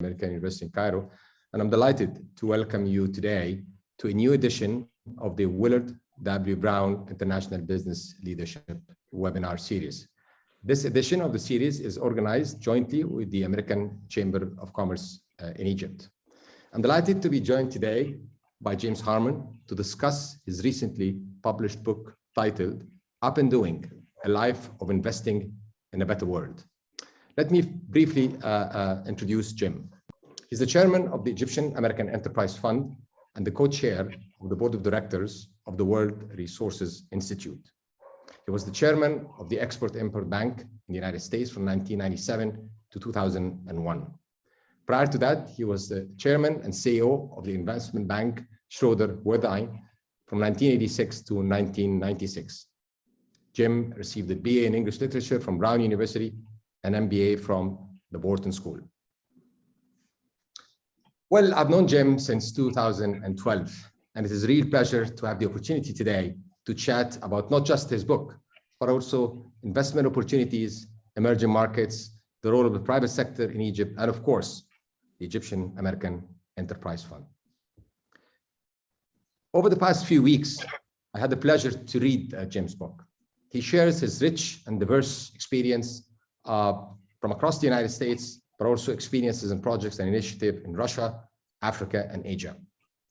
American University in Cairo, and I'm delighted to welcome you today to a new edition of the Willard W. Brown International Business Leadership webinar series. This edition of the series is organized jointly with the American Chamber of Commerce in Egypt. I'm delighted to be joined today by James Harmon to discuss his recently published book titled Up and Doing, A Life of Investing in a Better World. Let me briefly introduce Jim. He's the chairman of the Egyptian American Enterprise Fund and the co-chair of the board of directors of the World Resources Institute. He was the chairman of the Export-Import Bank in the United States from 1997 to 2001. Prior to that, he was the chairman and CEO of the investment bank Schroeder Wertheim from 1986 to 1996. Jim received a BA in English Literature from Brown University and MBA from the Wharton School. Well, I've known Jim since 2012, and it is a real pleasure to have the opportunity today to chat about not just his book, but also investment opportunities, emerging markets, the role of the private sector in Egypt, and of course, the Egyptian American Enterprise Fund. Over the past few weeks, I had the pleasure to read Jim's book. He shares his rich and diverse experience from across the United States, but also experiences and projects and initiatives in Russia, Africa, and Asia.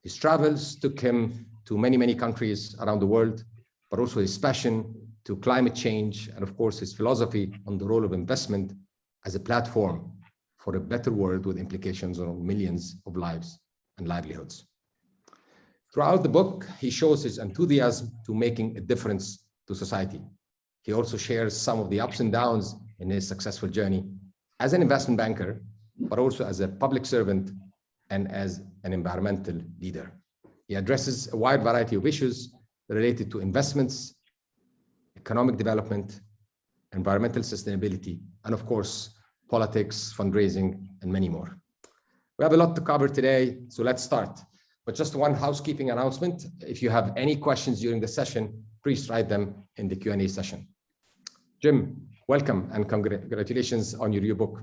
His travels took him to many, many countries around the world, but also his passion to climate change, and of course, his philosophy on the role of investment as a platform for a better world with implications on millions of lives and livelihoods. Throughout the book, he shows his enthusiasm to making a difference to society. He also shares some of the ups and downs in his successful journey as an investment banker, but also as a public servant and as an environmental leader. He addresses a wide variety of issues related to investments, economic development, environmental sustainability, and of course, politics, fundraising, and many more. We have a lot to cover today, so let's start. But just one housekeeping announcement. If you have any questions during the session, please write them in the Q&A session. Jim, welcome and congratulations on your new book.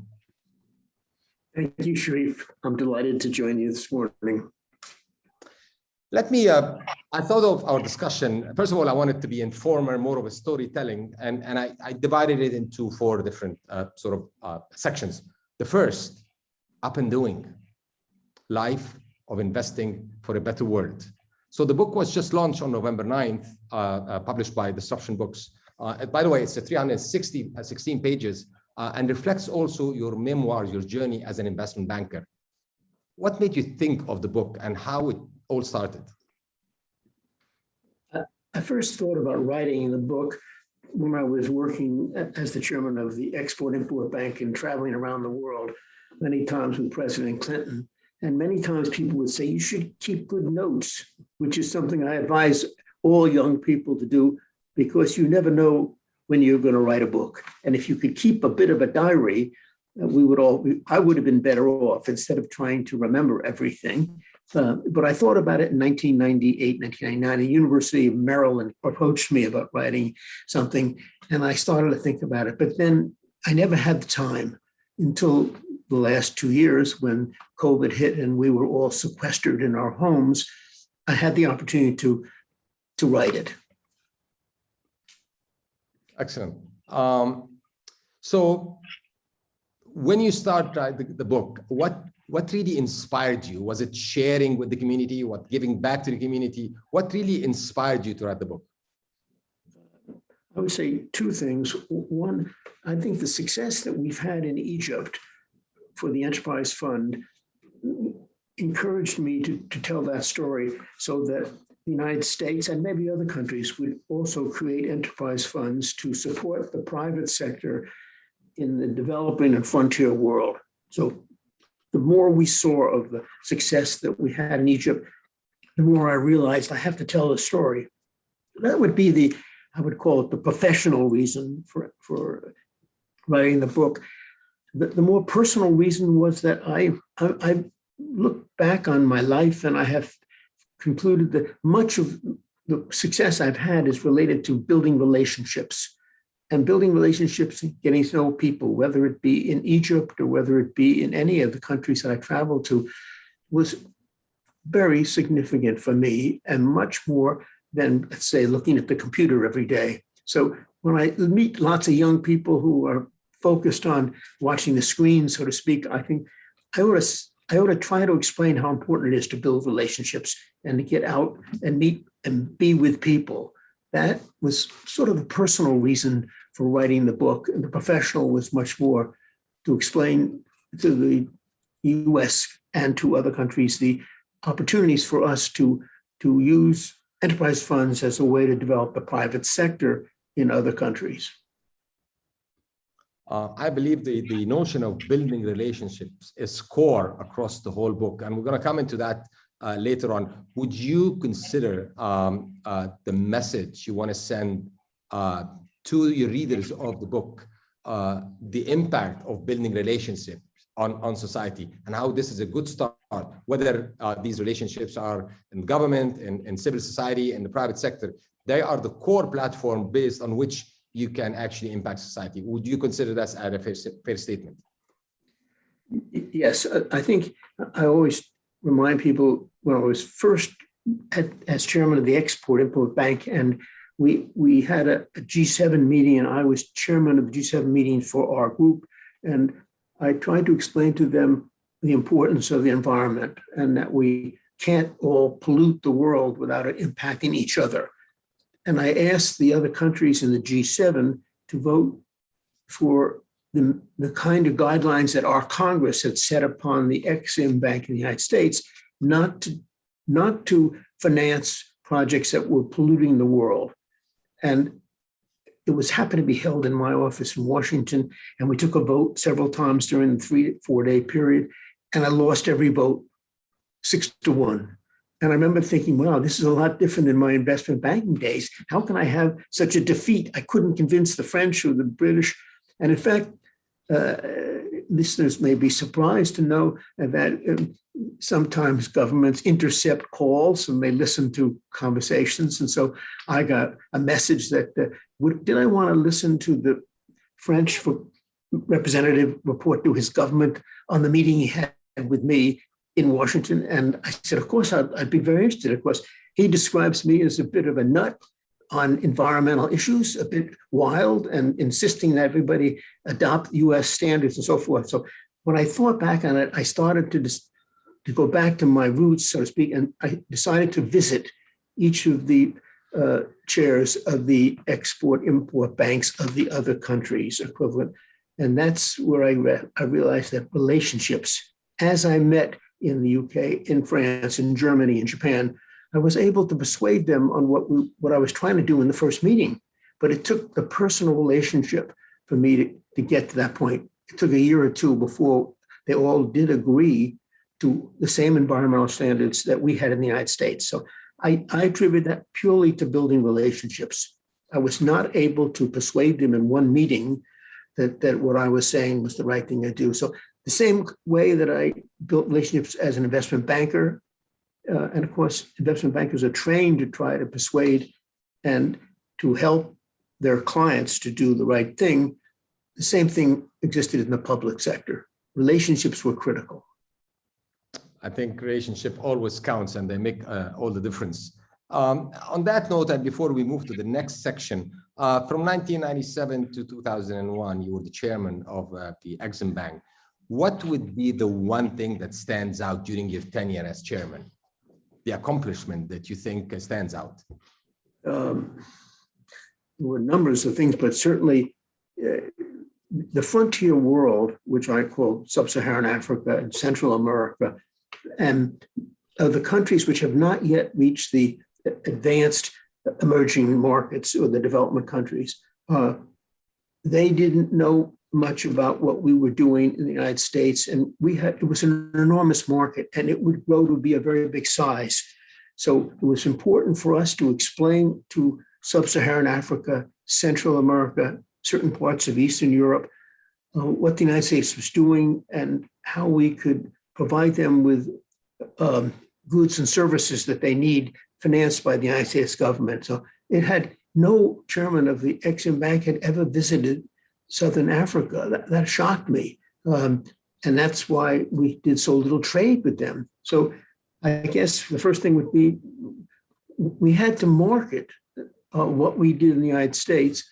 Thank you, Sherif. I'm delighted to join you this morning. Let me, I thought of our discussion. First of all, I wanted to be informal, more of a storytelling, and I divided it into four different sections. The first, Up and Doing, Life of Investing for a Better World. So the book was just launched on November 9th, published by Disruption Books. By the way, it's a 316 pages and reflects also your memoirs, your journey as an investment banker. What made you think of the book and how it all started? I first thought about writing the book when I was working as the chairman of the Export-Import Bank and traveling around the world, many times with President Clinton. And many times people would say, you should keep good notes, which is something I advise all young people to do, because you never know when you're going to write a book. And if you could keep a bit of a diary, I would have been better off instead of trying to remember everything. But I thought about it in 1998, 1999. The University of Maryland approached me about writing something, and I started to think about it. But then I never had the time until the last 2 years when COVID hit and we were all sequestered in our homes. I had the opportunity to write it. Excellent. So when you start the book, what really inspired you? Was it sharing with the community, giving back to the community? What really inspired you to write the book? I would say two things. One, I think the success that we've had in Egypt for the Enterprise Fund encouraged me to tell that story so that the United States and maybe other countries would also create enterprise funds to support the private sector in the developing and frontier world. So the more we saw of the success that we had in Egypt, the more I realized I have to tell the story. That would be I would call it the professional reason for writing the book. The more personal reason was that I look back on my life and I have concluded that much of the success I've had is related to building relationships and building relationships, getting to know people, whether it be in Egypt or whether it be in any of the countries that I traveled to, was very significant for me and much more than, let's say, looking at the computer every day. So when I meet lots of young people who are focused on watching the screen, so to speak, I think I ought to try to explain how important it is to build relationships and to get out and meet and be with people. That was sort of the personal reason for writing the book. And the professional was much more to explain to the US and to other countries the opportunities for us to use enterprise funds as a way to develop the private sector in other countries. I believe the notion of building relationships is core across the whole book, and we're going to come into that later on. Would you consider the message you want to send to your readers of the book, the impact of building relationships on society, and how this is a good start, whether these relationships are in government, in civil society, in the private sector? They are the core platform based on which you can actually impact society. Would you consider that as a fair statement? Yes, I think I always remind people when I was first as chairman of the Export-Import Bank, and we had a G7 meeting, and I was chairman of the G7 meeting for our group, and I tried to explain to them the importance of the environment and that we can't all pollute the world without it impacting each other. And I asked the other countries in the G7 to vote for the kind of guidelines that our Congress had set upon the Exim Bank in the United States, not to finance projects that were polluting the world. And it was happened to be held in my office in Washington, and we took a vote several times during the 3 to 4 day period, and I lost every vote 6-1. And I remember thinking, wow, this is a lot different than my investment banking days. How can I have such a defeat? I couldn't convince the French or the British. And in fact, listeners may be surprised to know that sometimes governments intercept calls and they listen to conversations. And so I got a message that, did I want to listen to the French representative report to his government on the meeting he had with me in Washington? And I said, of course, I'd be very interested. Of course, he describes me as a bit of a nut on environmental issues, a bit wild, and insisting that everybody adopt US standards and so forth. So when I thought back on it, I started to go back to my roots, so to speak, and I decided to visit each of the chairs of the export-import banks of the other countries equivalent. And that's where I realized that relationships, as I met in the UK, in France, in Germany, in Japan, I was able to persuade them on what I was trying to do in the first meeting. But it took the personal relationship for me to get to that point. It took a year or two before they all did agree to the same environmental standards that we had in the United States. So I attribute that purely to building relationships. I was not able to persuade them in one meeting that what I was saying was the right thing to do. So the same way that I built relationships as an investment banker, and of course, investment bankers are trained to try to persuade and to help their clients to do the right thing. The same thing existed in the public sector. Relationships were critical. I think relationship always counts, and they make all the difference. On that note, and before we move to the next section, from 1997 to 2001, you were the chairman of the Exim Bank. What would be the one thing that stands out during your tenure as chairman? The accomplishment that you think stands out? There were numbers of things, but certainly the frontier world, which I call Sub-Saharan Africa and Central America, and the countries which have not yet reached the advanced emerging markets or the development countries, they didn't know much about what we were doing in the United States. And it was an enormous market, and it would grow to be a very big size. So it was important for us to explain to Sub-Saharan Africa, Central America, certain parts of Eastern Europe, what the United States was doing and how we could provide them with goods and services that they need financed by the United States government. So it had no chairman of the Exim Bank had ever visited Southern Africa. That shocked me. And that's why we did so little trade with them. So I guess the first thing would be we had to market what we did in the United States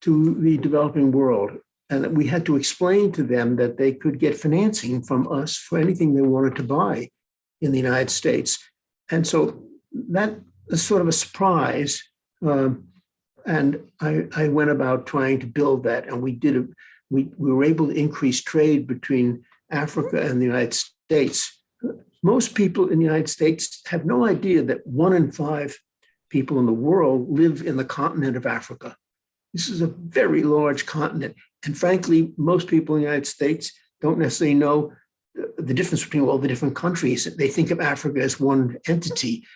to the developing world. And we had to explain to them that they could get financing from us for anything they wanted to buy in the United States. And so that was sort of a surprise. And I went about trying to build that. And we were able to increase trade between Africa and the United States. Most people in the United States have no idea that 1 in 5 people in the world live in the continent of Africa. This is a very large continent. And frankly, most people in the United States don't necessarily know the difference between all the different countries. They think of Africa as one entity.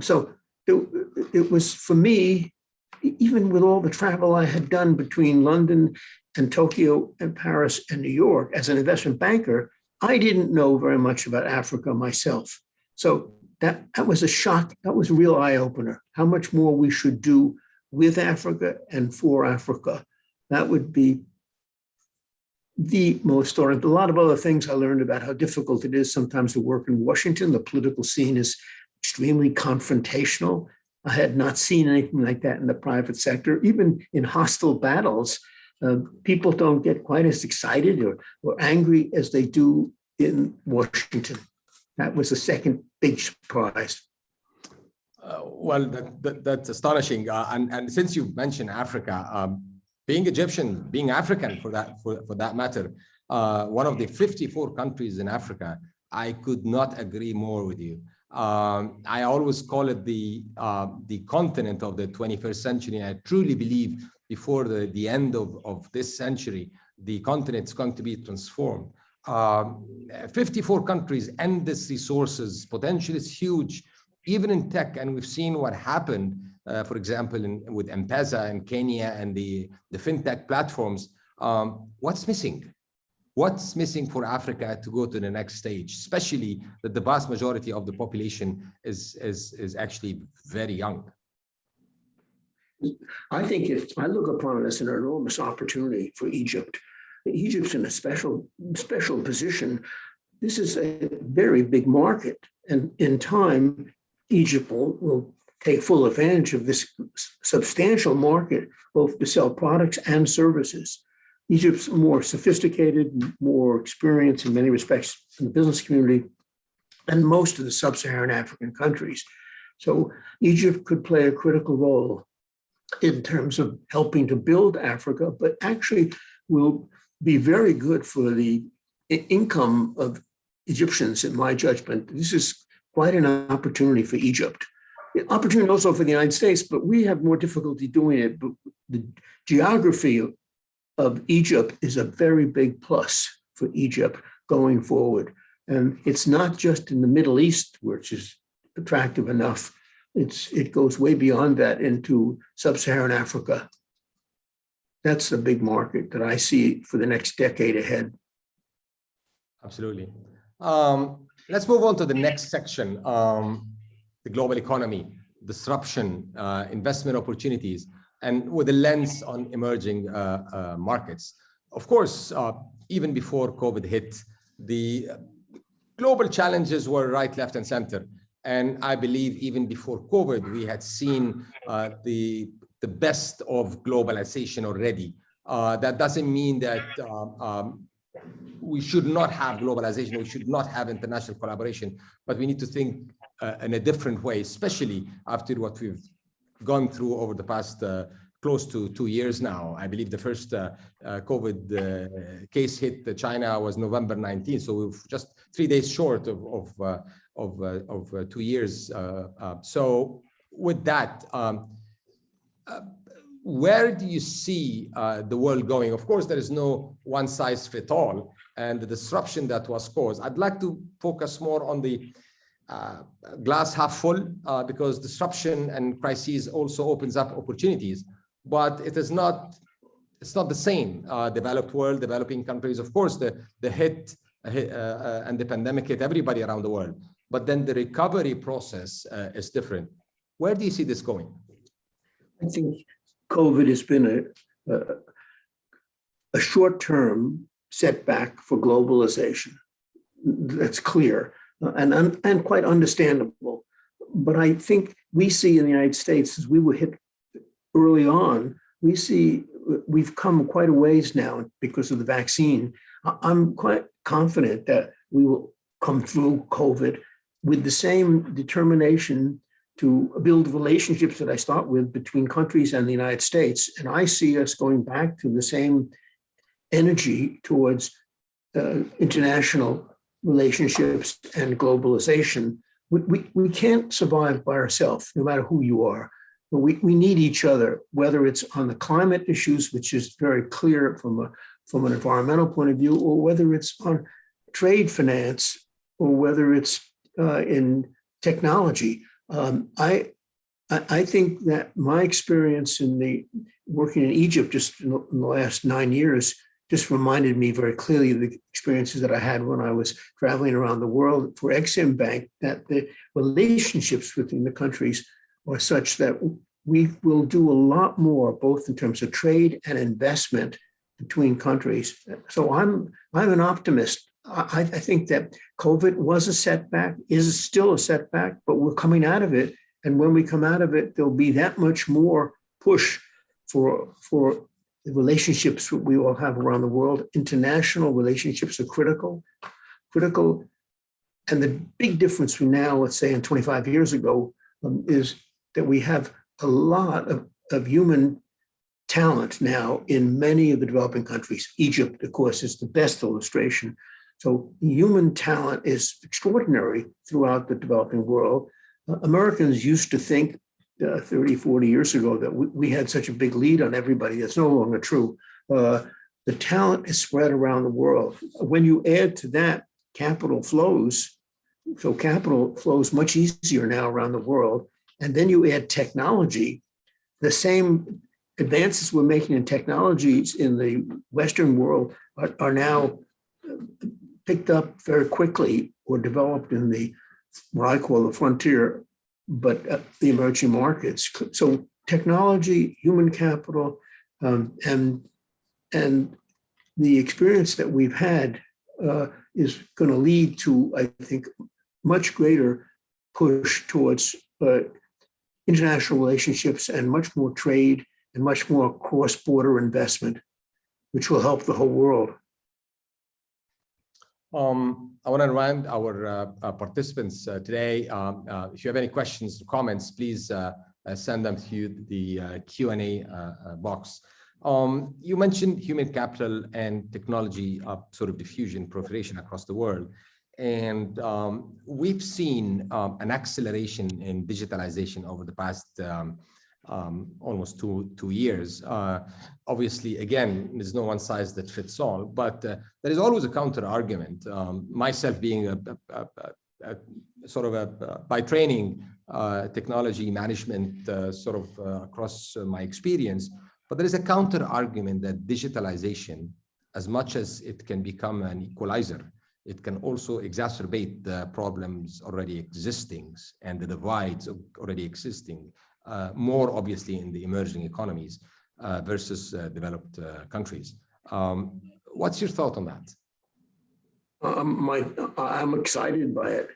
So it was, for me, even with all the travel I had done between London and Tokyo and Paris and New York as an investment banker, I didn't know very much about Africa myself. So that was a shock. That was a real eye-opener, how much more we should do with Africa and for Africa. That would be the most, or a lot of other things I learned about how difficult it is sometimes to work in Washington. The political scene is extremely confrontational. I had not seen anything like that in the private sector. Even in hostile battles, people don't get quite as excited or angry as they do in Washington. That was the second big surprise. Well, that's astonishing. And since you mentioned Africa, being Egyptian, being African for that matter, one of the 54 countries in Africa, I could not agree more with you. I always call it the continent of the 21st century. And I truly believe before the end of this century, the continent is going to be transformed. 54 countries, endless resources, potential is huge, even in tech. And we've seen what happened, for example, with M-Pesa in Kenya and the Fintech platforms. What's missing? What's missing for Africa to go to the next stage, especially that the vast majority of the population is actually very young? I think I look upon it as an enormous opportunity for Egypt. Egypt's in a special position. This is a very big market. And in time, Egypt will take full advantage of this substantial market, both to sell products and services. Egypt's more sophisticated, more experienced in many respects in the business community than most of the sub-Saharan African countries. So Egypt could play a critical role in terms of helping to build Africa, but actually will be very good for the income of Egyptians, in my judgment. This is quite an opportunity for Egypt. Opportunity also for the United States, but we have more difficulty doing it. But the geography of Egypt is a very big plus for Egypt going forward. And it's not just in the Middle East, which is attractive enough. It goes way beyond that into sub-Saharan Africa. That's the big market that I see for the next decade ahead. Absolutely. Let's move on to the next section, the global economy, disruption, investment opportunities, and with a lens on emerging markets. Of course, even before COVID hit, the global challenges were right, left, and center. And I believe even before COVID, we had seen the best of globalization already. That doesn't mean that we should not have globalization, we should not have international collaboration, but we need to think in a different way, especially after what we've gone through over the past close to 2 years now. I believe the first COVID case hit China was November 19th, so we're just 3 days short of 2 years. So with that, where do you see the world going? Of course, there is no one size fit all, and the disruption that was caused. I'd like to focus more on the glass half full, because disruption and crises also opens up opportunities, but it's not the same. Developed world, developing countries, of course, the hit and the pandemic hit everybody around the world, but then the recovery process is different. Where do you see this going? I think COVID has been a short-term setback for globalization. That's clear and quite understandable. But I think we see in the United States, as we were hit early on, we see we've come quite a ways now because of the vaccine. I'm quite confident that we will come through COVID with the same determination to build relationships that I start with between countries and the United States. And I see us going back to the same energy towards international relationships and globalization. We can't survive by ourselves, no matter who you are. We need each other, whether it's on the climate issues, which is very clear from an environmental point of view, or whether it's on trade finance, or whether it's in technology. I think that my experience working in Egypt just in the last 9 years just reminded me very clearly of the experiences that I had when I was traveling around the world for Exim Bank, that the relationships within the countries are such that we will do a lot more, both in terms of trade and investment between countries. So I'm an optimist. I think that COVID was a setback, is still a setback, but we're coming out of it. And when we come out of it, there'll be that much more push for the relationships that we all have around the world. International relationships are critical. And the big difference from now, let's say, and 25 years ago, is that we have a lot of human talent now in many of the developing countries. Egypt, of course, is the best illustration. So human talent is extraordinary throughout the developing world. Americans used to think 30, 40 years ago that we had such a big lead on everybody. That's no longer true. The talent is spread around the world. When you add to that capital flows, so capital flows much easier now around the world, and then you add technology, the same advances we're making in technologies in the Western world are now picked up very quickly or developed in what I call the frontier, but the emerging markets. So technology, human capital, and the experience that we've had is going to lead to, I think, much greater push towards international relationships and much more trade and much more cross-border investment, which will help the whole world. I want to remind our participants today, if you have any questions or comments, please send them through the Q&A box. You mentioned human capital and technology sort of diffusion, proliferation across the world. And we've seen an acceleration in digitalization over the past almost two years. Obviously, again, there's no one size that fits all, but there is always a counter argument. Myself being by training, technology management across my experience, but there is a counter argument that digitalization, as much as it can become an equalizer, it can also exacerbate the problems already existing and the divides already existing, more obviously in the emerging economies versus developed countries. What's your thought on that? I'm excited by it.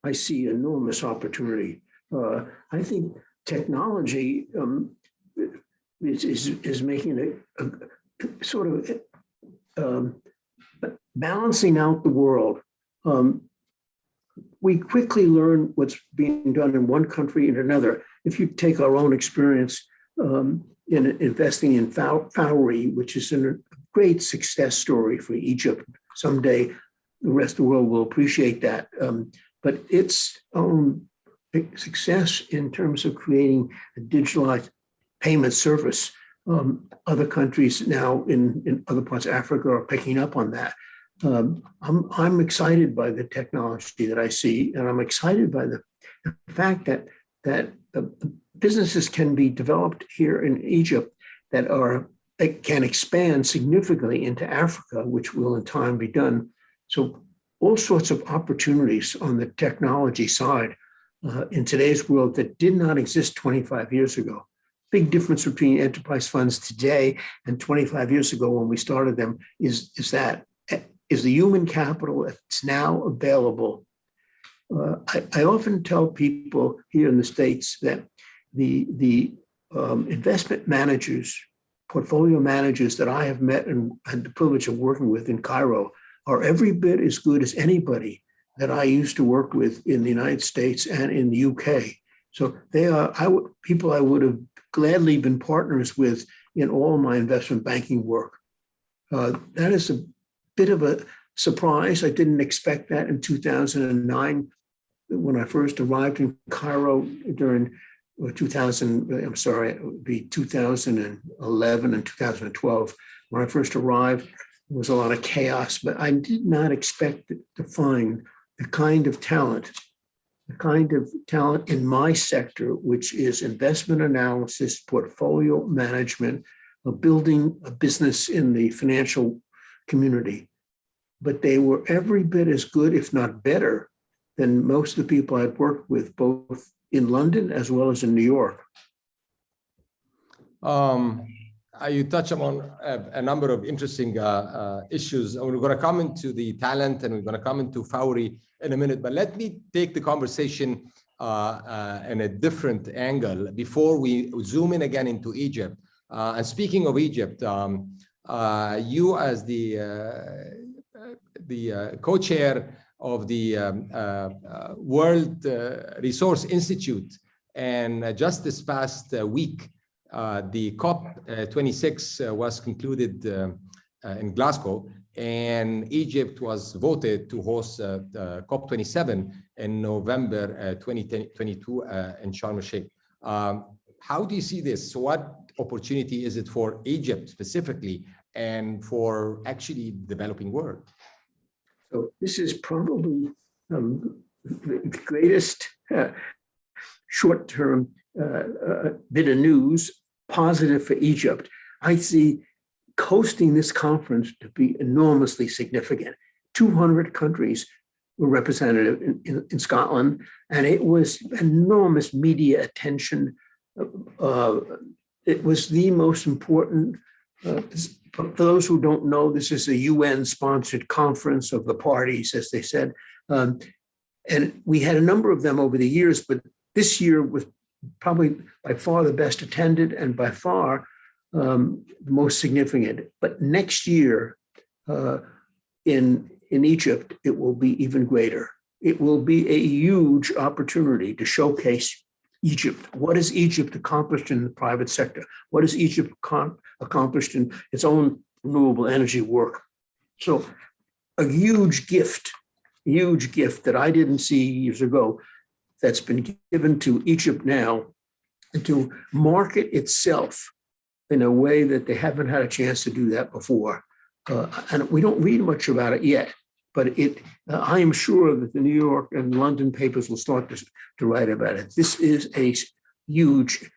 I see enormous opportunity. I think technology is making a sort of balancing out the world. We quickly learn what's being done in one country and another. If you take our own experience in investing in Fowry, which is a great success story for Egypt, someday the rest of the world will appreciate that. But its own success in terms of creating a digitalized payment service, other countries now in other parts of Africa are picking up on that. I'm excited by the technology that I see, and I'm excited by the fact that businesses can be developed here in Egypt that can expand significantly into Africa, which will in time be done. So all sorts of opportunities on the technology side in today's world that did not exist 25 years ago. big difference between enterprise funds today and 25 years ago when we started them is the human capital that's now available. I often tell people here in the States that the investment managers, portfolio managers that I have met and had the privilege of working with in Cairo are every bit as good as anybody that I used to work with in the United States and in the UK. So they are people I would have gladly been partners with in all my investment banking work. That is a bit of a surprise. I didn't expect that in 2009 when I first arrived in Cairo during 2011 and 2012. When I first arrived, there was a lot of chaos, but I did not expect to find the kind of talent in my sector, which is investment analysis, portfolio management, building a business in the financial community. But they were every bit as good, if not better, than most of the people I'd worked with, both in London as well as in New York. You touch upon a number of interesting issues. We're going to come into the talent and we're going to come into Fowry in a minute, but let me take the conversation in a different angle before we zoom in again into Egypt. And speaking of Egypt, you as the co-chair of the World Resource Institute, and just this past week, the COP26 was concluded in Glasgow, and Egypt was voted to host COP27 in November 2022 in Sharm el-Sheikh. How do you see this? What opportunity is it for Egypt specifically and for actually the developing world? So this is probably the greatest short-term bit of news, positive for Egypt. I see hosting this conference to be enormously significant. 200 countries were represented in Scotland, and it was enormous media attention. It was the most important. For those who don't know, this is a UN-sponsored conference of the parties, as they said. And we had a number of them over the years, but this year was probably by far the best attended and by far the most significant. But next year in Egypt, it will be even greater. It will be a huge opportunity to showcase Egypt. What has Egypt accomplished in the private sector? What has Egypt accomplished in its own renewable energy work? So a huge gift that I didn't see years ago that's been given to Egypt now, and to market itself in a way that they haven't had a chance to do that before. And we don't read much about it yet, but I am sure that the New York and London papers will start to write about it. This is a huge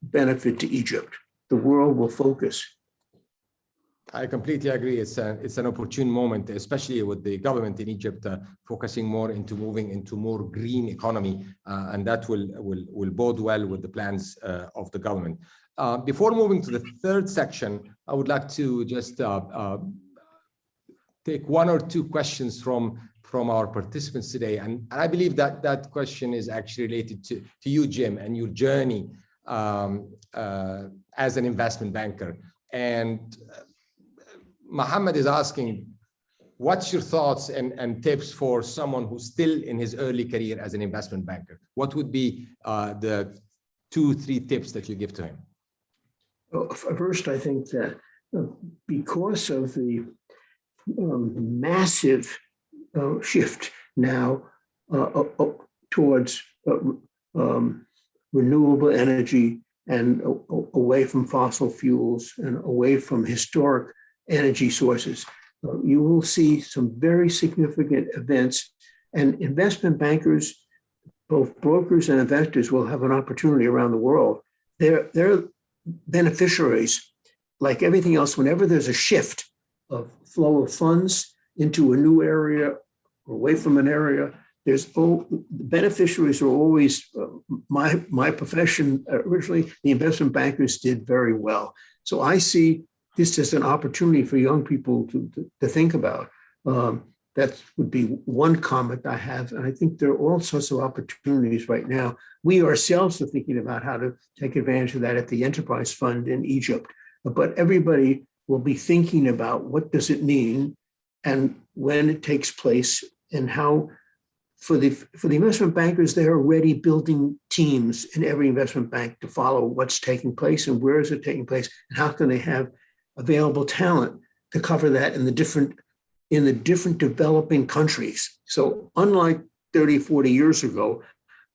benefit to Egypt. The world will focus. I completely agree. It's an opportune moment, especially with the government in Egypt focusing more into moving into more green economy, and that will bode well with the plans of the government. Before moving to the third section, I would like to just take one or two questions from our participants today, and I believe that question is actually related to you, Jim, and your journey as an investment banker. And Mohammed is asking, what's your thoughts and tips for someone who's still in his early career as an investment banker? What would be the 2-3 tips that you give to him? Well, first, I think that because of the massive shift now towards renewable energy and away from fossil fuels and away from historic energy sources, you will see some very significant events, and investment bankers, both brokers and investors, will have an opportunity around the world. They're beneficiaries. Like everything else, whenever there's a shift of flow of funds into a new area or away from an area, beneficiaries are always my profession. Originally, the investment bankers did very well. So I see this as an opportunity for young people to think about. That would be one comment I have. And I think there are all sorts of opportunities right now. We ourselves are thinking about how to take advantage of that at the Enterprise Fund in Egypt. But everybody will be thinking about what does it mean and when it takes place, and how for the investment bankers, they're already building teams in every investment bank to follow what's taking place and where is it taking place, and how can they have available talent to cover that in the different developing countries. So unlike 30, 40 years ago,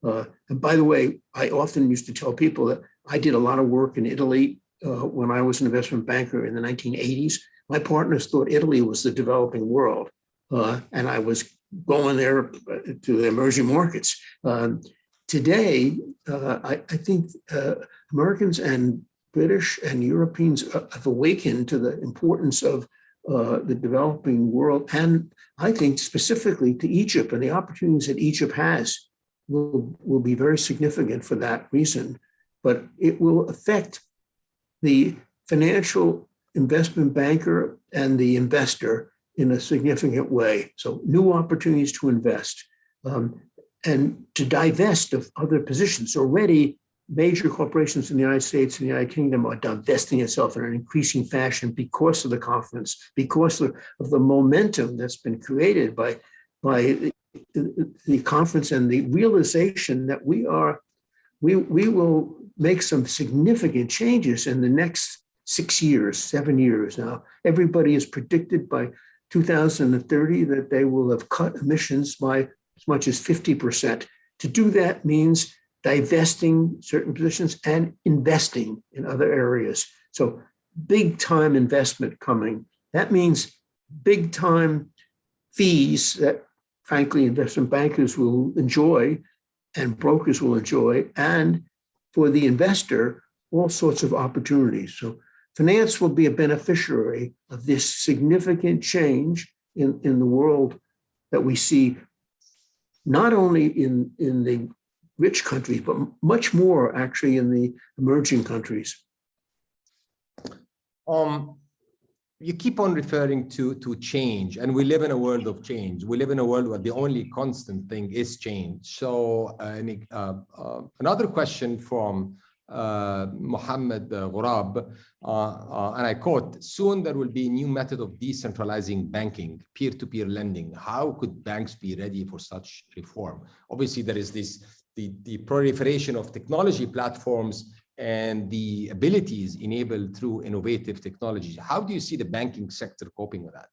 and by the way, I often used to tell people that I did a lot of work in Italy when I was an investment banker in the 1980s. My partners thought Italy was the developing world, and I was going there to the emerging markets. Today, I think Americans and British and Europeans have awakened to the importance of the developing world, and I think specifically to Egypt, and the opportunities that Egypt has will be very significant for that reason. But it will affect the financial investment banker and the investor in a significant way. So new opportunities to invest and to divest of other positions. Already, major corporations in the United States and the United Kingdom are divesting itself in an increasing fashion because of the conference, because of the momentum that's been created by the conference and the realization that we will make some significant changes in the next 6 years, 7 years. Now, everybody is predicted by 2030 that they will have cut emissions by as much as 50%. To do that means divesting certain positions and investing in other areas. So big time investment coming. That means big time fees that, frankly, investment bankers will enjoy and brokers will enjoy. And for the investor, all sorts of opportunities. So finance will be a beneficiary of this significant change in the world that we see, not only in the rich countries, but much more actually in the emerging countries. You keep on referring to change, and we live in a world of change. We live in a world where the only constant thing is change. So another question from Mohammed Ghurab, and I quote, soon there will be a new method of decentralizing banking, peer-to-peer lending. How could banks be ready for such reform? Obviously, there is the proliferation of technology platforms and the abilities enabled through innovative technologies. How do you see the banking sector coping with that?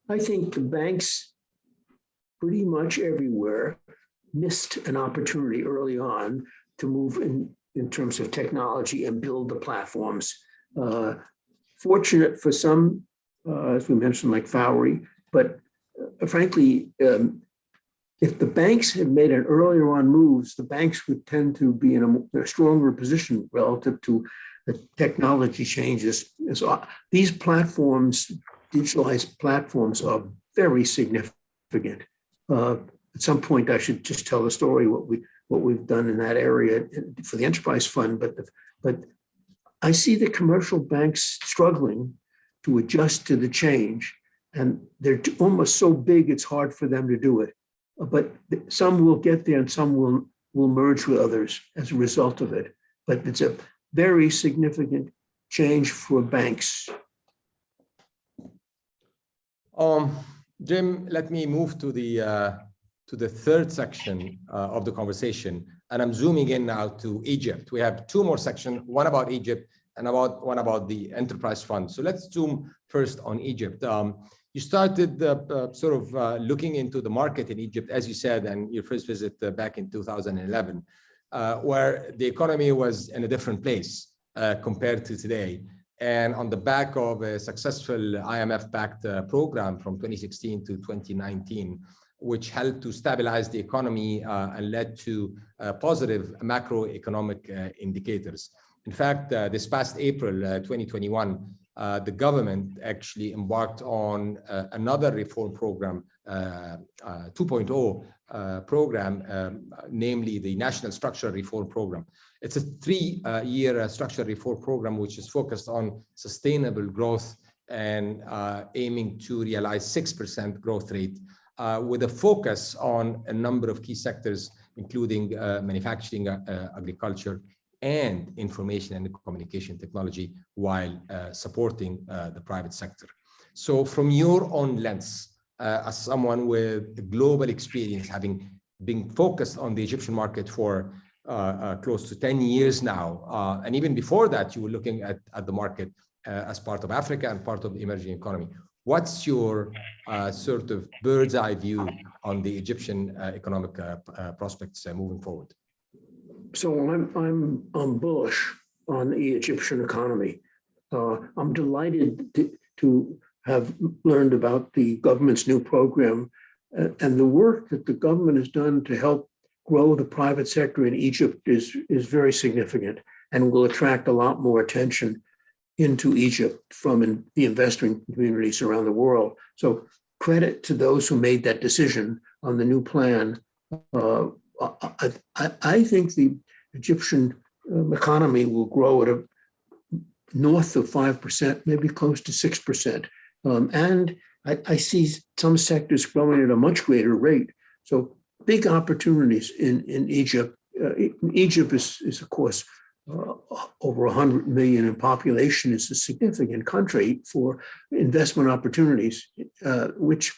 I think the banks pretty much everywhere missed an opportunity early on to move in terms of technology and build the platforms. Fortunate for some, as we mentioned, like Fowry, but frankly, if the banks had made an earlier on moves, the banks would tend to be in a stronger position relative to the technology changes. And so these platforms, digitalized platforms, are very significant. At some point, I should just tell the story what we've done in that area for the Enterprise Fund. But I see the commercial banks struggling to adjust to the change, and they're almost so big it's hard for them to do it. But some will get there, and some will merge with others as a result of it. But it's a very significant change for banks. Jim, let me move to the third section of the conversation, and I'm zooming in now to Egypt. We have two more sections, one about Egypt and one about the Enterprise Fund. So let's zoom first on Egypt. You started looking into the market in Egypt, as you said, and your first visit back in 2011, where the economy was in a different place compared to today. And on the back of a successful IMF-backed program from 2016 to 2019, which helped to stabilize the economy and led to positive macroeconomic indicators. In fact, this past April 2021, the government actually embarked on another reform program 2.0 program, namely the National Structural Reform Program. It's a 3-year structural reform program which is focused on sustainable growth and aiming to realize 6% growth rate with a focus on a number of key sectors, including manufacturing, agriculture, and information and communication technology, while supporting the private sector. So from your own lens, as someone with global experience, having been focused on the Egyptian market for close to 10 years now, and even before that, you were looking at the market as part of Africa and part of the emerging economy. What's your sort of bird's eye view on the Egyptian economic prospects moving forward? So I'm bullish on the Egyptian economy. I'm delighted to have learned about the government's new program and the work that the government has done to help grow the private sector in Egypt is very significant and will attract a lot more attention into Egypt from the investing communities around the world. So credit to those who made that decision on the new plan. I think the Egyptian economy will grow at north of 5%, maybe close to 6%. And I see some sectors growing at a much greater rate. So big opportunities in Egypt. Egypt is of course, over 100 million in population. Is a significant country for investment opportunities, which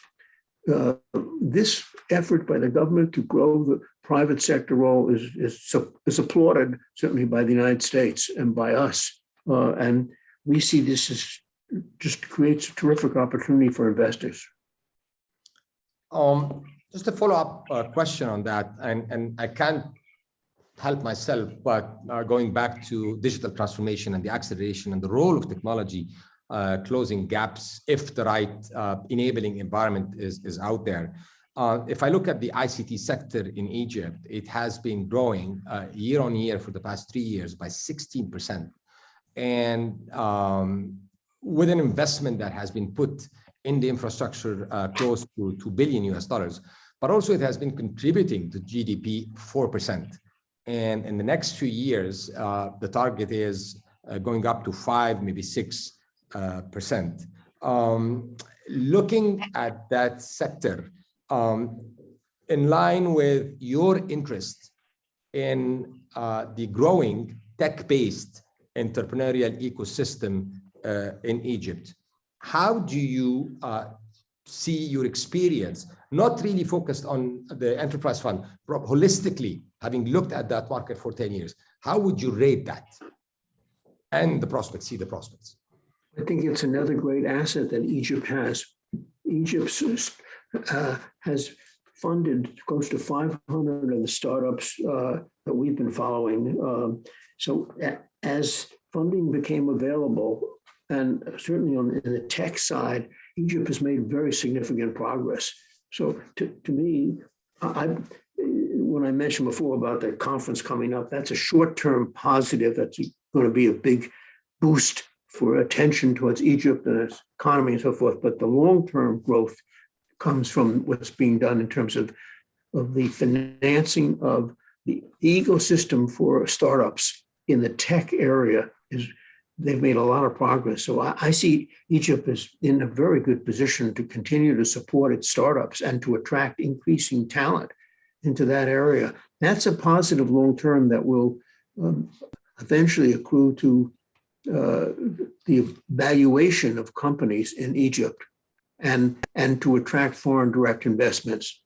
this effort by the government to grow the private sector role is applauded, certainly by the United States and by us. And we see this as just creates a terrific opportunity for investors. Just a follow-up question on that, and I can't help myself, but going back to digital transformation and the acceleration and the role of technology, closing gaps if the right enabling environment is out there. If I look at the ICT sector in Egypt, it has been growing year on year for the past 3 years by 16%. And with an investment that has been put in the infrastructure close to $2 billion, but also it has been contributing to GDP 4%. And in the next few years, the target is going up to 5, maybe 6%. Looking at that sector, in line with your interest in the growing tech-based entrepreneurial ecosystem in Egypt, how do you see your experience, not really focused on the enterprise fund, but holistically, having looked at that market for 10 years, how would you rate that and the prospects, see the prospects? I think it's another great asset that Egypt has. Egypt has funded close to 500 of the startups that we've been following. So as funding became available, and certainly in the tech side, Egypt has made very significant progress. So to me, when I mentioned before about the conference coming up, that's a short-term positive. That's going to be a big boost for attention towards Egypt and its economy and so forth. But the long-term growth comes from what's being done in terms of the financing of the ecosystem for startups in the tech area. They've made a lot of progress. So I see Egypt is in a very good position to continue to support its startups and to attract increasing talent into that area. That's a positive long-term that will eventually accrue to the valuation of companies in Egypt and to attract foreign direct investments.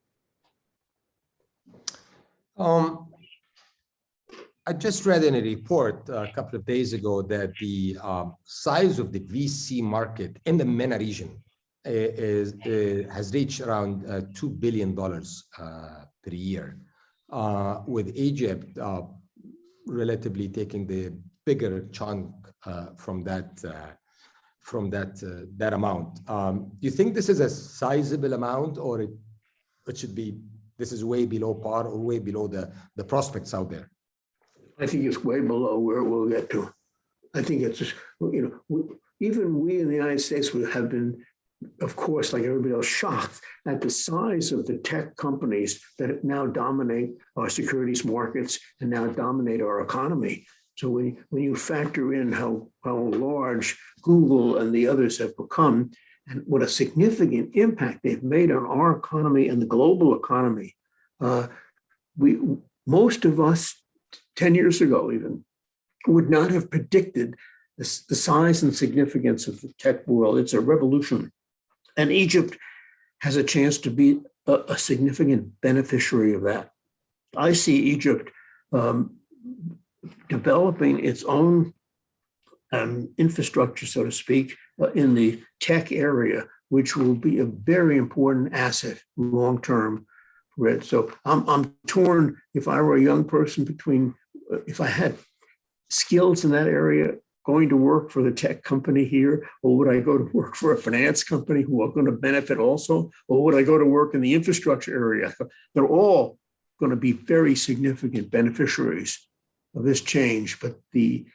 I just read in a report a couple of days ago that the size of the VC market in the MENA region has reached around $2 billion per year, with Egypt relatively taking the bigger chunk from that amount. Do you think this is a sizable amount, or it should be, this is way below par or way below the prospects out there? I think it's way below where we'll get to. I think it's just, even we in the United States have been of course, like everybody else, shocked at the size of the tech companies that now dominate our securities markets and now dominate our economy. So when you factor in how large Google and the others have become, and what a significant impact they've made on our economy and the global economy, most of us 10 years ago even would not have predicted the size and significance of the tech world. It's a revolution. And Egypt has a chance to be a significant beneficiary of that. I see Egypt developing its own infrastructure, so to speak, in the tech area, which will be a very important asset long-term for it. So I'm torn, if I were a young person, between if I had skills in that area, going to work for the tech company here, or would I go to work for a finance company who are going to benefit also, or would I go to work in the infrastructure area? They're all going to be very significant beneficiaries of this change, but the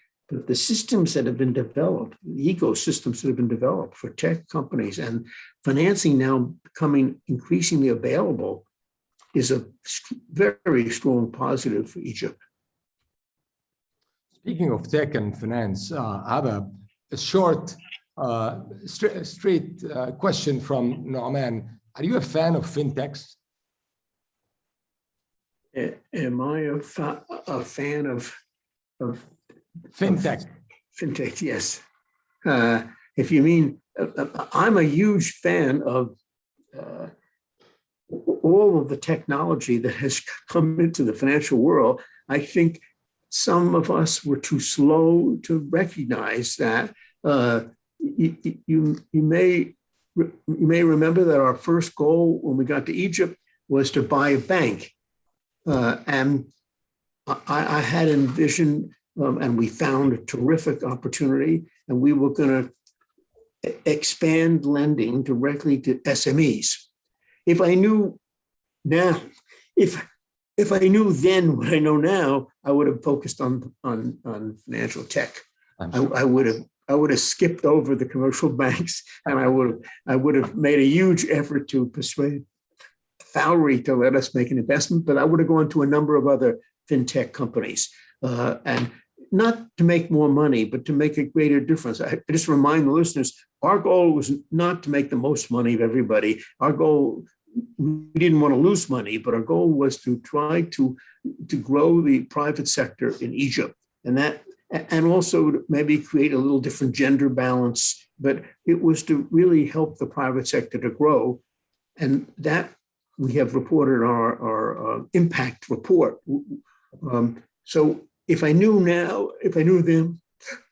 systems that have been developed, the ecosystems that have been developed for tech companies and financing now becoming increasingly available is a very strong positive for Egypt. Speaking of tech and finance, I have a short, straight question from Noaman. Are you a fan of fintechs? Am I a fan of fintech? Fintech, yes. If you mean, I'm a huge fan of all of the technology that has come into the financial world. I think some of us were too slow to recognize that. You may remember that our first goal when we got to Egypt was to buy a bank. And I had envisioned, and we found a terrific opportunity, and we were going to expand lending directly to SMEs. If I knew now, if I knew then what I know now, I would have focused on financial tech. Sure. I would have skipped over the commercial banks, and I would have made a huge effort to persuade Fowry to let us make an investment, but I would have gone to a number of other fintech companies, and not to make more money, but to make a greater difference. I just remind the listeners, our goal was not to make the most money of everybody. Our goal, we didn't want to lose money, but our goal was to try to grow the private sector in Egypt, and also to maybe create a little different gender balance. But it was to really help the private sector to grow, and that we have reported our impact report. So if I knew then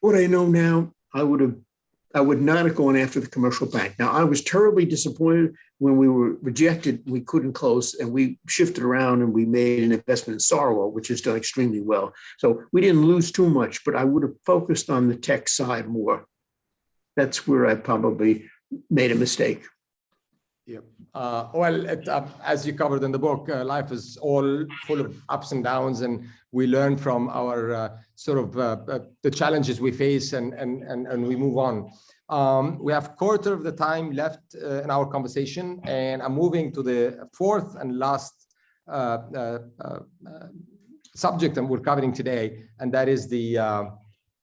what I know now, I would not have gone after the commercial bank. Now, I was terribly disappointed when we were rejected. We couldn't close, and we shifted around and we made an investment in Sarwell, which has done extremely well. So we didn't lose too much, but I would have focused on the tech side more. That's where I probably made a mistake. Yeah. As you covered in the book, life is all full of ups and downs, and we learn from our the challenges we face, and we move on. We have a quarter of the time left in our conversation, and I'm moving to the fourth and last subject that we're covering today, and that is the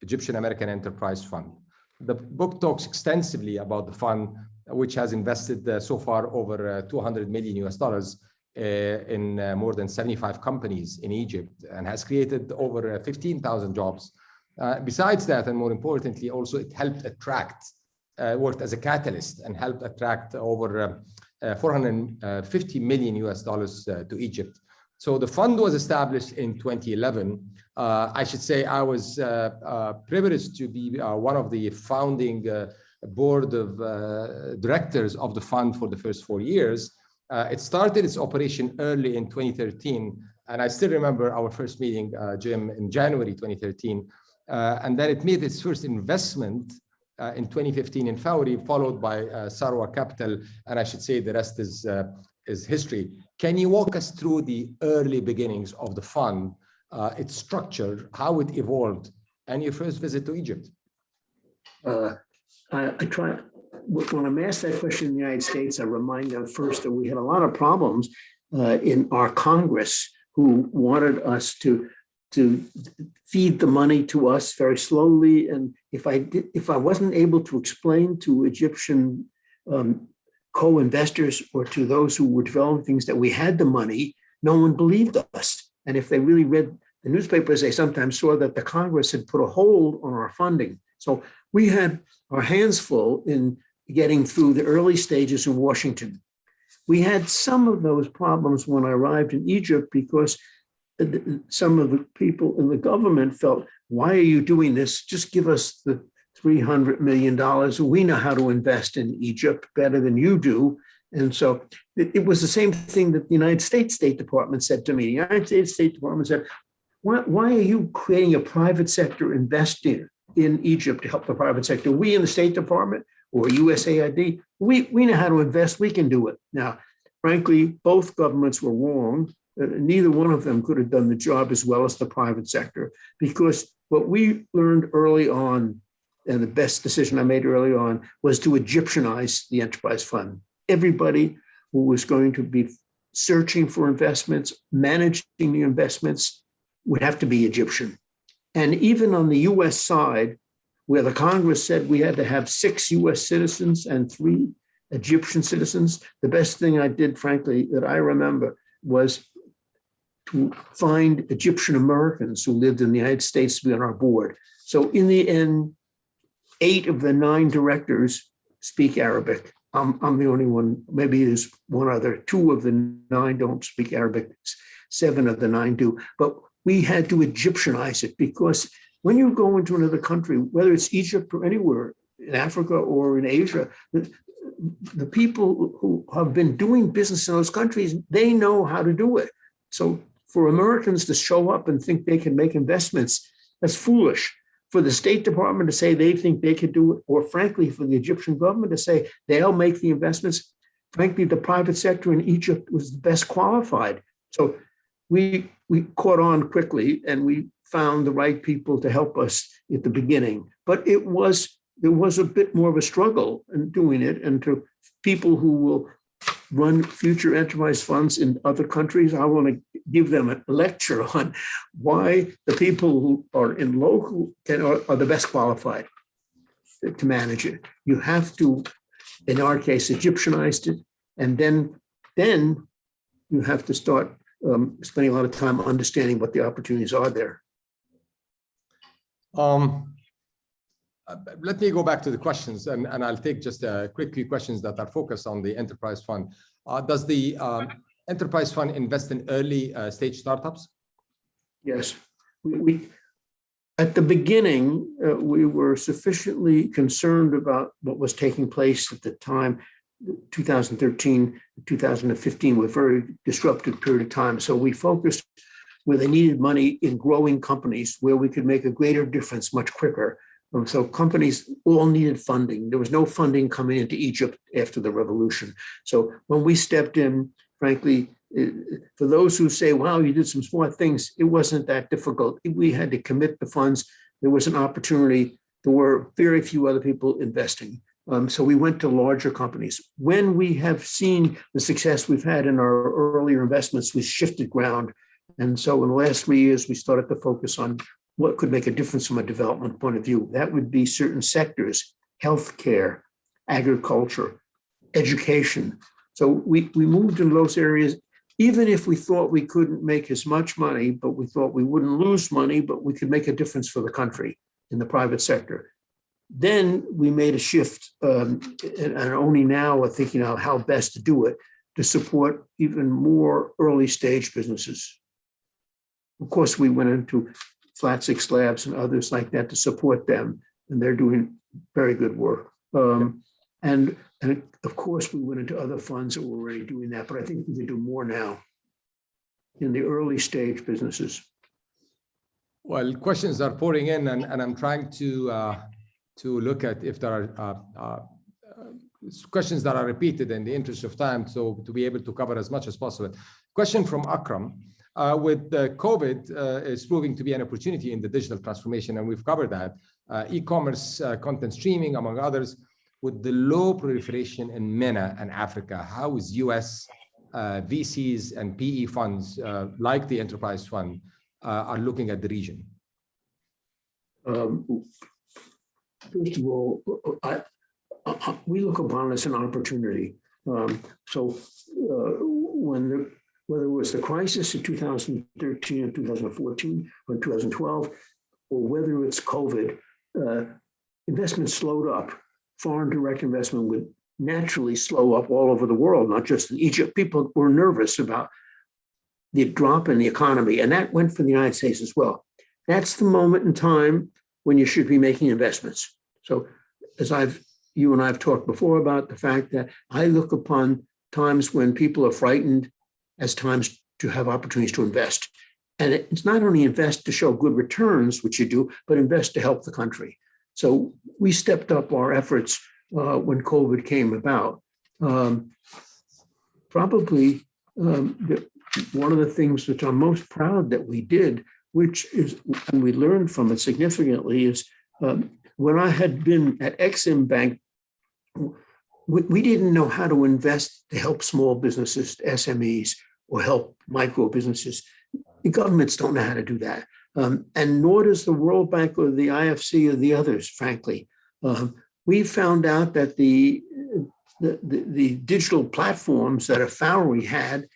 Egyptian American Enterprise Fund. The book talks extensively about the fund, which has invested so far over $200 million in more than 75 companies in Egypt, and has created over 15,000 jobs. Besides that, and more importantly, also it helped attract, worked as a catalyst and helped attract over $450 million to Egypt. So the fund was established in 2011. I should say I was privileged to be one of the founding board of directors of the fund for the first 4 years. It started its operation early in 2013, and I still remember our first meeting, Jim, in January 2013, and then it made its first investment in 2015 in Fowry, followed by Sarwa Capital, and I should say the rest is history. Can you walk us through the early beginnings of the fund, its structure, how it evolved, and your first visit to Egypt? I when I'm asked that question in the United States, I remind them first that we had a lot of problems in our Congress who wanted us to feed the money to us very slowly. And if I wasn't able to explain to Egyptian co-investors or to those who were developing things that we had the money, no one believed us. And if they really read the newspapers, they sometimes saw that the Congress had put a hold on our funding. So we had our hands full in getting through the early stages in Washington. We had some of those problems when I arrived in Egypt because some of the people in the government felt, why are you doing this? Just give us the $300 million. We know how to invest in Egypt better than you do. And so it was the same thing that the United States State Department said to me. The United States State Department said, why are you creating a private sector investing in Egypt to help the private sector? We in the State Department or USAID, we know how to invest. We can do it. Now, frankly, both governments were wrong. Neither one of them could have done the job as well as the private sector, because what we learned early on, and the best decision I made early on, was to Egyptianize the enterprise fund. Everybody who was going to be searching for investments, managing the investments, would have to be Egyptian. And even on the US side, where the Congress said we had to have 6 US citizens and 3 Egyptian citizens, the best thing I did, frankly, that I remember was to find Egyptian Americans who lived in the United States to be on our board. So in the end, 8 of the 9 directors speak Arabic. I'm the only one, maybe there's one other. 2 of the 9 don't speak Arabic. 7 of the 9 do. But we had to Egyptianize it, because when you go into another country, whether it's Egypt or anywhere in Africa or in Asia, the people who have been doing business in those countries, they know how to do it. So for Americans to show up and think they can make investments, that's foolish. For the State Department to say they think they could do it, or frankly, for the Egyptian government to say they'll make the investments, frankly, the private sector in Egypt was the best qualified. So we caught on quickly, and we found the right people to help us at the beginning. But there was a bit more of a struggle in doing it. And to people who will run future enterprise funds in other countries, I want to give them a lecture on why the people who are in local are the best qualified to manage it. You have to, in our case, Egyptianized it, and then you have to start spending a lot of time understanding what the opportunities are there. Let me go back to the questions, and I'll take just quick few questions that are focused on the enterprise fund. Does the enterprise fund invest in early stage startups? Yes. We at the beginning, we were sufficiently concerned about what was taking place at the time. 2013, 2015 were a very disruptive period of time. So we focused where they needed money in growing companies where we could make a greater difference much quicker. So companies all needed funding. There was no funding coming into Egypt after the revolution. So when we stepped in, frankly, for those who say, wow, you did some smart things, it wasn't that difficult. We had to commit the funds. There was an opportunity. There were very few other people investing. So we went to larger companies. When we have seen the success we've had in our earlier investments, we shifted ground. And so in the last 3 years, we started to focus on what could make a difference from a development point of view. That would be certain sectors: healthcare, agriculture, education. So we moved in those areas, even if we thought we couldn't make as much money, but we thought we wouldn't lose money, but we could make a difference for the country in the private sector. Then we made a shift, and only now are thinking of how best to do it, to support even more early stage businesses. Of course, we went into Flat Six Labs and others like that to support them, and they're doing very good work. And of course, we went into other funds that were already doing that, but I think we can do more now in the early stage businesses. Well, questions are pouring in, and I'm trying to look at if there are questions that are repeated in the interest of time, so to be able to cover as much as possible. Question from Akram. With COVID is proving to be an opportunity in the digital transformation, and we've covered that. E-commerce, content streaming, among others. with the low proliferation in MENA and Africa, how is US VCs and PE funds like the Enterprise Fund are looking at the region? First of all, we look upon it as an opportunity. Whether it was the crisis in 2013 or 2014 or 2012, or whether it's COVID, investment slowed up. Foreign direct investment would naturally slow up all over the world, not just in Egypt. People were nervous about the drop in the economy, and that went for the United States as well. That's the moment in time when you should be making investments. So as you and I have talked before about the fact that I look upon times when people are frightened as times to have opportunities to invest. And it's not only invest to show good returns, which you do, but invest to help the country. So we stepped up our efforts when COVID came about. Probably one of the things which I'm most proud that we did, which is, and we learned from it significantly, is when I had been at Exim Bank, we didn't know how to invest to help small businesses, SMEs, or help micro businesses. The governments don't know how to do that. And nor does the World Bank or the IFC or the others, frankly. We found out that the digital platforms that a Foundry had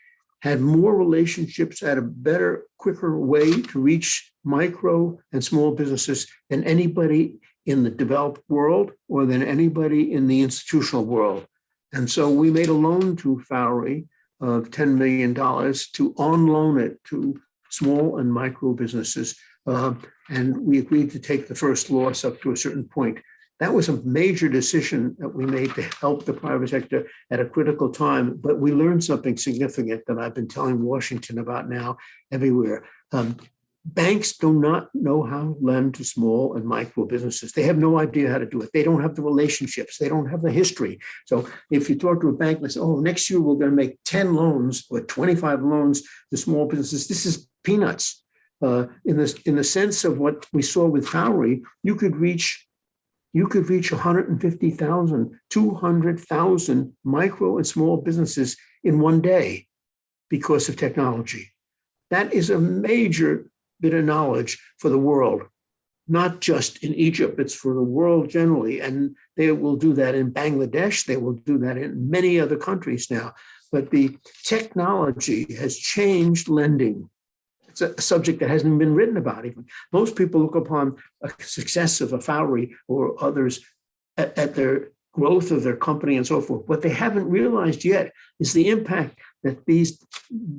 more relationships, had a better, quicker way to reach micro and small businesses than anybody in the developed world or than anybody in the institutional world. And so we made a loan to Foundry of $10 million to on-loan it to small and micro businesses. And we agreed to take the first loss up to a certain point. That was a major decision that we made to help the private sector at a critical time, but we learned something significant that I've been telling Washington about now everywhere. Banks do not know how to lend to small and micro businesses. They have no idea how to do it. They don't have the relationships. They don't have the history. So if you talk to a bank and say, oh, next year we're going to make 10 loans or 25 loans to small businesses, this is peanuts. In the sense of what we saw with Foundry, you could reach 150,000, 200,000 micro and small businesses in one day because of technology. That is a major bit of knowledge for the world, not just in Egypt, it's for the world generally. And they will do that in Bangladesh. They will do that in many other countries now. But the technology has changed lending. It's a subject that hasn't been written about even. Most people look upon a success of a Foundry or others at their growth of their company and so forth. What they haven't realized yet is the impact that these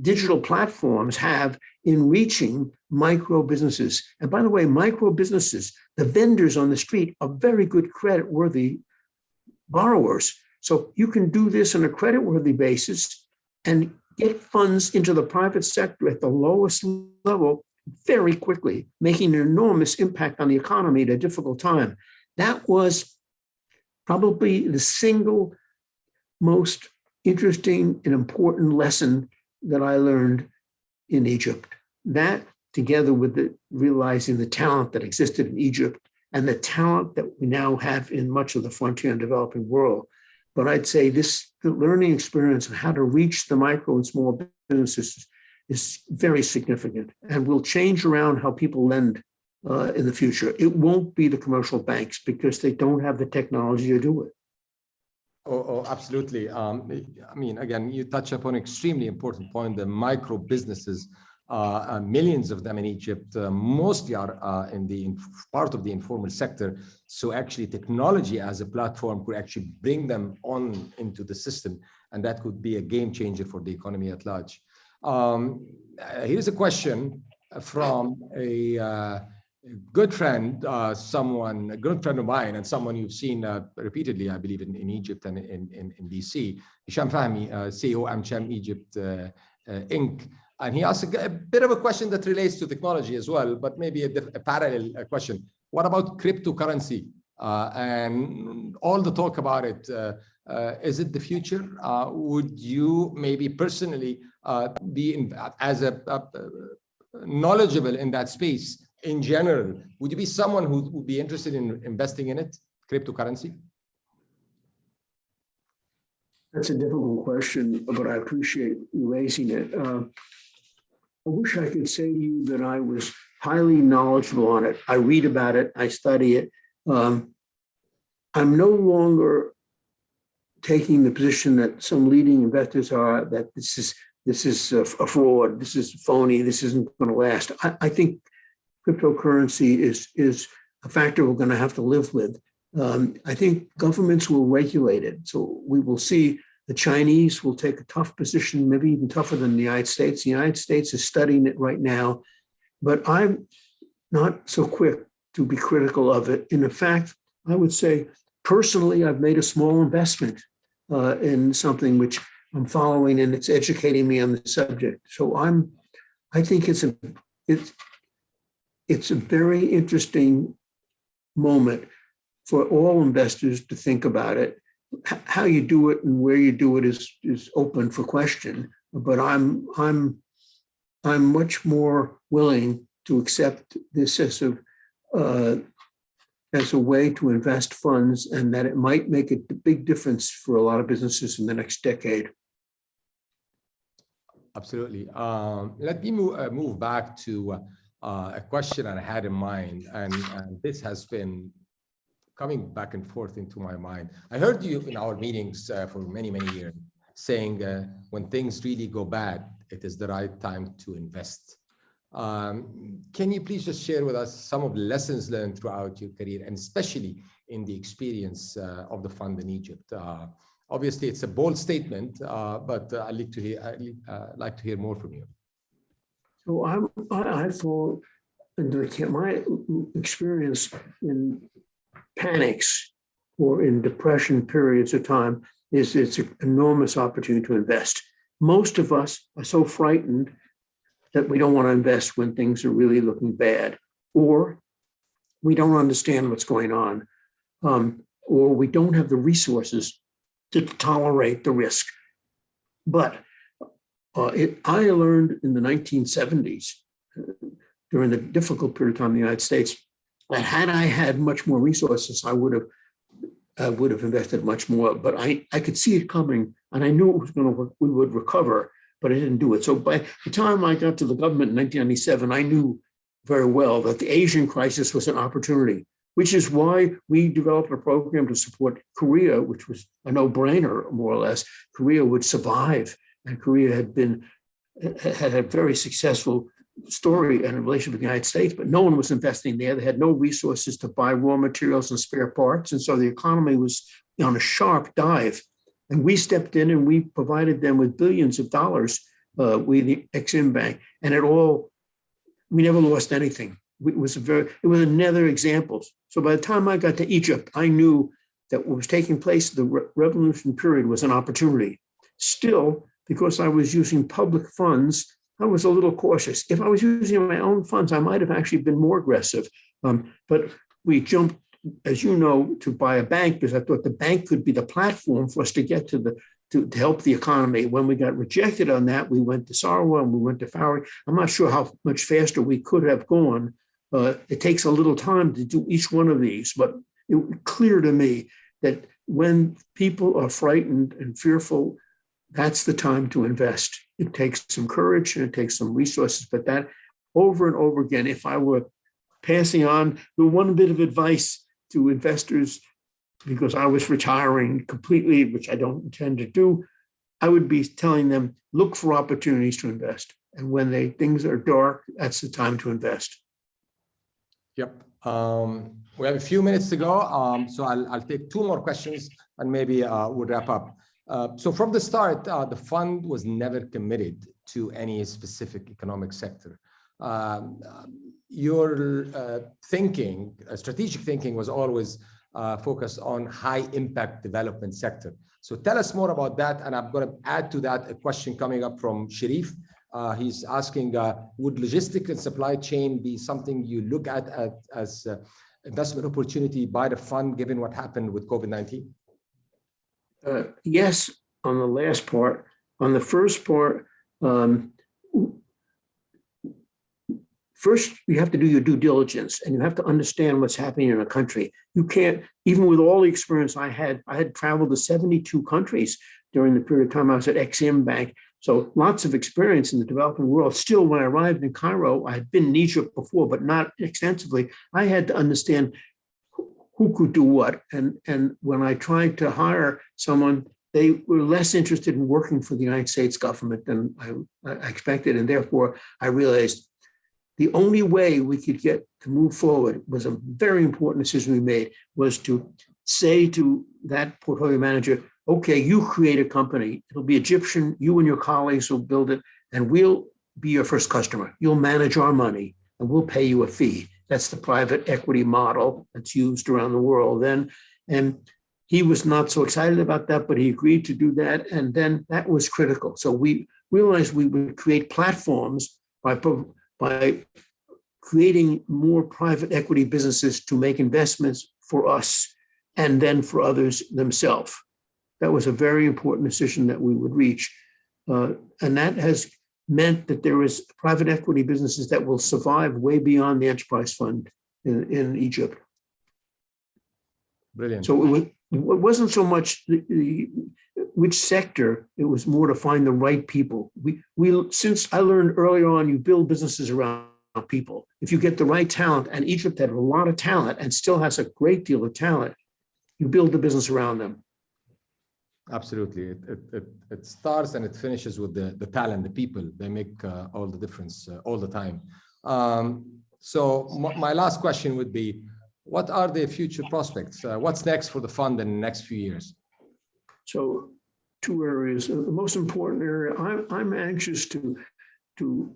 digital platforms have in reaching micro businesses. And by the way, micro businesses, the vendors on the street are very good credit-worthy borrowers. So you can do this on a credit-worthy basis and get funds into the private sector at the lowest level very quickly, making an enormous impact on the economy at a difficult time. That was probably the single most interesting and important lesson that I learned in Egypt. That, together with realizing the talent that existed in Egypt and the talent that we now have in much of the frontier and developing world. But I'd say the learning experience of how to reach the micro and small businesses is very significant and will change around how people lend in the future. It won't be the commercial banks because they don't have the technology to do it. Oh, absolutely. I mean, again, you touch upon an extremely important point. The micro businesses, millions of them in Egypt, mostly are in the part of the informal sector. So actually technology as a platform could actually bring them on into the system. And that could be a game changer for the economy at large. Here's a question from a good friend, a good friend of mine, and someone you've seen repeatedly, I believe, in Egypt and in DC, Hisham Fahmy, CEO AmCham Egypt Inc. And he asked a bit of a question that relates to technology as well, but maybe a parallel question. What about cryptocurrency and all the talk about it? Is it the future? Would you maybe personally be as knowledgeable in that space in general? Would you be someone who would be interested in investing in it, cryptocurrency? That's a difficult question, but I appreciate you raising it. I wish I could say to you that I was highly knowledgeable on it. I read about it, I study it. I'm no longer taking the position that some leading investors are, that this is a fraud, this is phony, this isn't going to last. I think cryptocurrency is a factor we're going to have to live with. I think governments will regulate it. So we will see the Chinese will take a tough position, maybe even tougher than the United States. The United States is studying it right now, but I'm not so quick to be critical of it. In fact, I would say personally, I've made a small investment in something which I'm following, and it's educating me on the subject. So I think it's a very interesting moment for all investors to think about it. How you do it and where you do it is open for question. But I'm much more willing to accept this as a way to invest funds, and that it might make a big difference for a lot of businesses in the next decade. Absolutely. Let me move back to a question I had in mind, and this has been coming back and forth into my mind. I heard you in our meetings for many, many years saying when things really go bad, it is the right time to invest. Can you please just share with us some of the lessons learned throughout your career, and especially in the experience of the fund in Egypt? Obviously, it's a bold statement, but I'd like to hear more from you. So I fall into my experience in panics or in depression periods of time it's an enormous opportunity to invest. Most of us are so frightened that we don't want to invest when things are really looking bad, or we don't understand what's going on, or we don't have the resources to tolerate the risk. But I learned in the 1970s, during the difficult period of time in the United States, that had I had much more resources, I would have invested much more. But I could see it coming, and I knew it was we would recover, but I didn't do it. So by the time I got to the government in 1997, I knew very well that the Asian crisis was an opportunity, which is why we developed a program to support Korea, which was a no-brainer, more or less. Korea would survive, and Korea had a very successful story and a relationship with the United States, but no one was investing there. They had no resources to buy raw materials and spare parts, and so the economy was on a sharp dive. And we stepped in and we provided them with billions of dollars, the Exim Bank, and we never lost anything. It was another example. So by the time I got to Egypt, I knew that what was taking place, the revolution period, was an opportunity. Still, because I was using public funds, I was a little cautious. If I was using my own funds, I might have actually been more aggressive. But we jumped, as you know, to buy a bank because I thought the bank could be the platform for us to get to help the economy. When we got rejected on that, we went to Sarwa and we went to Fowey. I'm not sure how much faster we could have gone. It takes a little time to do each one of these, but it was clear to me that when people are frightened and fearful, that's the time to invest. It takes some courage and it takes some resources, but that over and over again, if I were passing on the one bit of advice to investors, because I was retiring completely, which I don't intend to do, I would be telling them, look for opportunities to invest. And when things are dark, that's the time to invest. Yep. We have a few minutes to go. So I'll take two more questions and maybe we'll wrap up. So from the start, the fund was never committed to any specific economic sector. Your strategic thinking was always focused on high impact development sector. So tell us more about that. And I'm going to add to that a question coming up from Sherif. He's asking, would logistics and supply chain be something you look at as investment opportunity by the fund, given what happened with COVID-19? Yes, on the last part. On the first part, first you have to do your due diligence and you have to understand what's happening in a country. You can't, even with all the experience I had traveled to 72 countries. during the period of time I was at Exim Bank. So lots of experience in the developing world. Still, when I arrived in Cairo, I had been in Egypt before, but not extensively. I had to understand who could do what. And when I tried to hire someone, they were less interested in working for the United States government than I expected. And therefore, I realized the only way we could get to move forward was a very important decision we made, was to say to that portfolio manager, okay, you create a company. It'll be Egyptian. You and your colleagues will build it, and we'll be your first customer. You'll manage our money, and we'll pay you a fee. That's the private equity model that's used around the world then. And he was not so excited about that, but he agreed to do that. And then that was critical. So we realized we would create platforms by creating more private equity businesses to make investments for us and then for others themselves. That was a very important decision that we would reach. And that has meant that there is private equity businesses that will survive way beyond the enterprise fund in Egypt. Brilliant. So it wasn't so much which sector, it was more to find the right people. Since I learned early on, you build businesses around people. If you get the right talent, and Egypt had a lot of talent and still has a great deal of talent, you build the business around them. Absolutely. It starts and it finishes with the talent, the people. They make all the difference all the time. So my last question would be, what are the future prospects? What's next for the fund in the next few years? So 2 areas. The most important area, I'm anxious to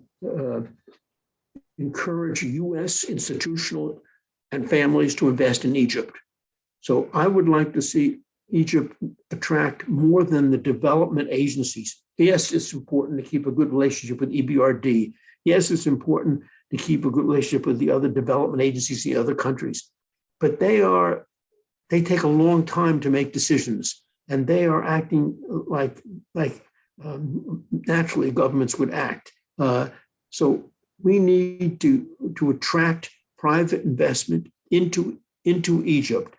encourage U.S. institutional and families to invest in Egypt. So I would like to see Egypt attract more than the development agencies. Yes, it's important to keep a good relationship with EBRD. Yes, it's important to keep a good relationship with the other development agencies in the other countries. But they take a long time to make decisions, and they are acting like naturally governments would act. So we need to attract private investment into Egypt.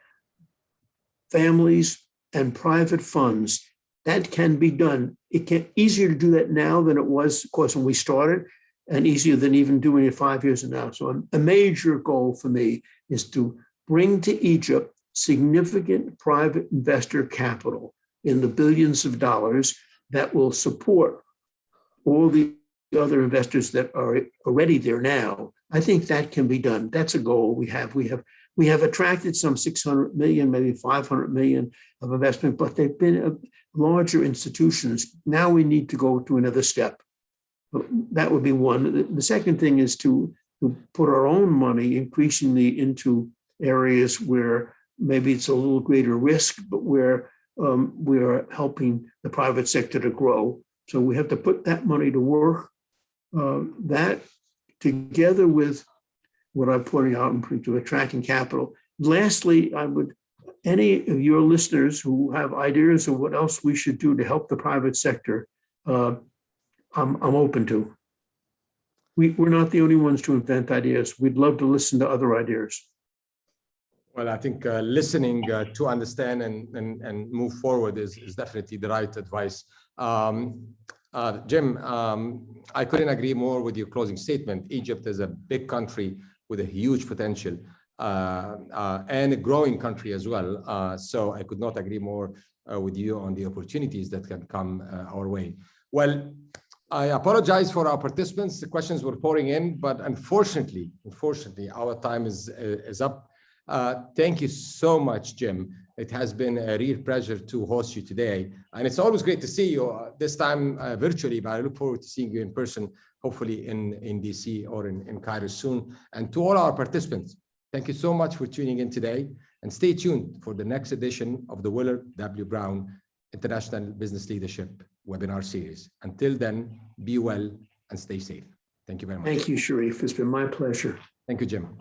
Families and private funds, that can be done. It can easier to do that now than it was, of course, when we started, and easier than even doing it 5 years from now. So a major goal for me is to bring to Egypt significant private investor capital in the billions of dollars that will support all the other investors that are already there now. I think that can be done. That's a goal we have. We have attracted some 600 million, maybe 500 million of investment, but they've been larger institutions. Now we need to go to another step. That would be one. The second thing is to put our own money increasingly into areas where maybe it's a little greater risk, but where we are helping the private sector to grow. So we have to put that money to work. That together with what I'm pointing out in terms of attracting capital. Lastly, any of your listeners who have ideas of what else we should do to help the private sector, I'm open to. We're not the only ones to invent ideas. We'd love to listen to other ideas. Well, I think listening to understand and move forward is definitely the right advice. Jim, I couldn't agree more with your closing statement. Egypt is a big country with a huge potential and a growing country as well. So I could not agree more with you on the opportunities that can come our way. Well, I apologize for our participants. The questions were pouring in, but unfortunately, our time is up. Thank you so much, Jim. It has been a real pleasure to host you today. And it's always great to see you, this time virtually, but I look forward to seeing you in person, hopefully in DC or in Cairo soon. And to all our participants, thank you so much for tuning in today, and stay tuned for the next edition of the Willard W. Brown International Business Leadership webinar series. Until then, be well and stay safe. Thank you very much. Thank you, Sherif. It's been my pleasure. Thank you, Jim.